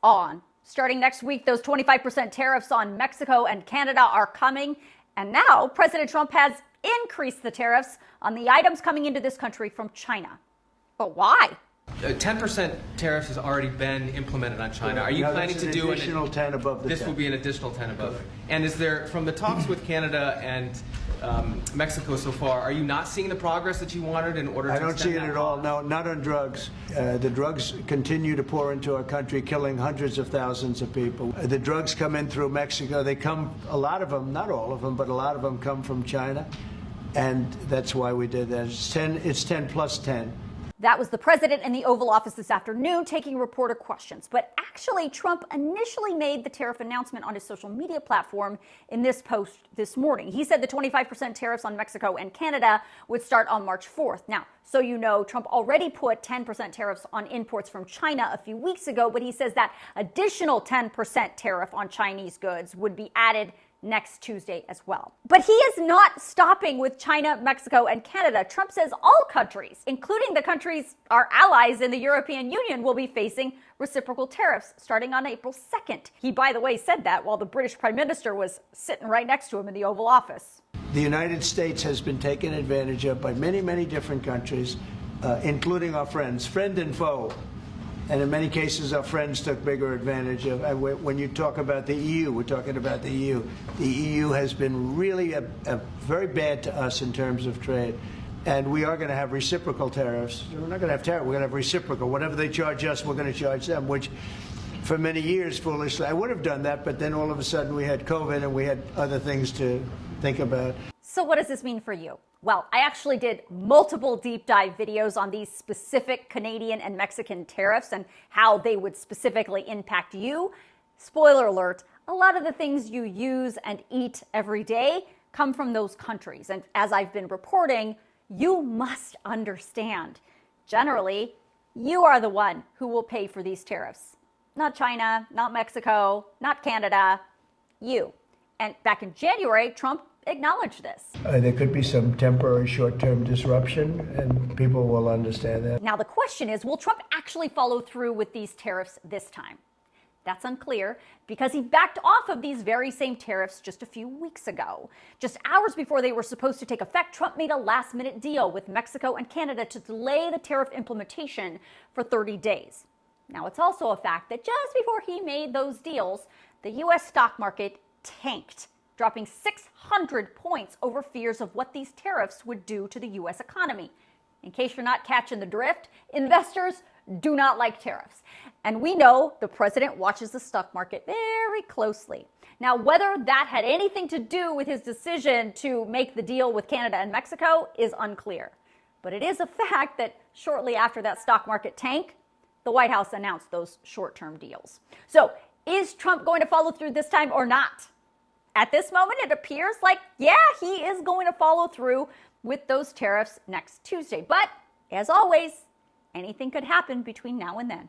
on. Starting next week, those 25% tariffs on Mexico and Canada are coming. And now President Trump has increased the tariffs on the items coming into this country from China. But why? 10% tariffs has already been implemented on China. Are you planning to do an additional 10 above the 10? This will be an additional 10 above. And is there, from the talks with Canada and Mexico so far, are you not seeing the progress that you wanted in order to I don't see it at all. No, not on drugs. The drugs continue to pour into our country, killing hundreds of thousands of people. The drugs come in through Mexico. They come, a lot of them, not all of them, but a lot of them come from China. And that's why we did that. It's 10 plus 10. That was the president in the Oval Office this afternoon taking reporter questions. But actually, Trump initially made the tariff announcement on his social media platform in this post this morning. He said the 25% tariffs on Mexico and Canada would start on March 4th. Now, so you know, Trump already put 10% tariffs on imports from China a few weeks ago, but he says that additional 10% tariff on Chinese goods would be added next Tuesday as well. But he is not stopping with China, Mexico, and Canada. Trump says all countries, including the countries our allies in the European Union, will be facing reciprocal tariffs starting on April 2nd. He, by the way, said that while the British Prime Minister was sitting right next to him in the Oval Office. The United States has been taken advantage of by many, many different countries, including our friends, friend and foe. And in many cases, our friends took bigger advantage of. When you talk about the EU, we're talking about the EU. The EU has been really very bad to us in terms of trade. And we are going to have reciprocal tariffs. We're not going to have tariffs. We're going to have reciprocal. Whatever they charge us, we're going to charge them, which for many years, foolishly, I would have done that. But then all of a sudden we had COVID and we had other things to think about. So what does this mean for you? Well, I actually did multiple deep dive videos on these specific Canadian and Mexican tariffs and how they would specifically impact you. Spoiler alert, a lot of the things you use and eat every day come from those countries. And as I've been reporting, you must understand, generally, you are the one who will pay for these tariffs. Not China, not Mexico, not Canada, you. And back in January, Trump acknowledge this. There could be some temporary short-term disruption, and people will understand that. Now, the question is, will Trump actually follow through with these tariffs this time? That's unclear because he backed off of these very same tariffs just a few weeks ago. Just hours before they were supposed to take effect, Trump made a last-minute deal with Mexico and Canada to delay the tariff implementation for 30 days. Now, it's also a fact that just before he made those deals, the U.S. stock market tanked, dropping 600 points over fears of what these tariffs would do to the U.S. economy. In case you're not catching the drift, investors do not like tariffs. And we know the president watches the stock market very closely. Now, whether that had anything to do with his decision to make the deal with Canada and Mexico is unclear. But it is a fact that shortly after that stock market tank, the White House announced those short-term deals. So, is Trump going to follow through this time or not? At this moment, it appears like, yeah, he is going to follow through with those tariffs next Tuesday. But as always, anything could happen between now and then.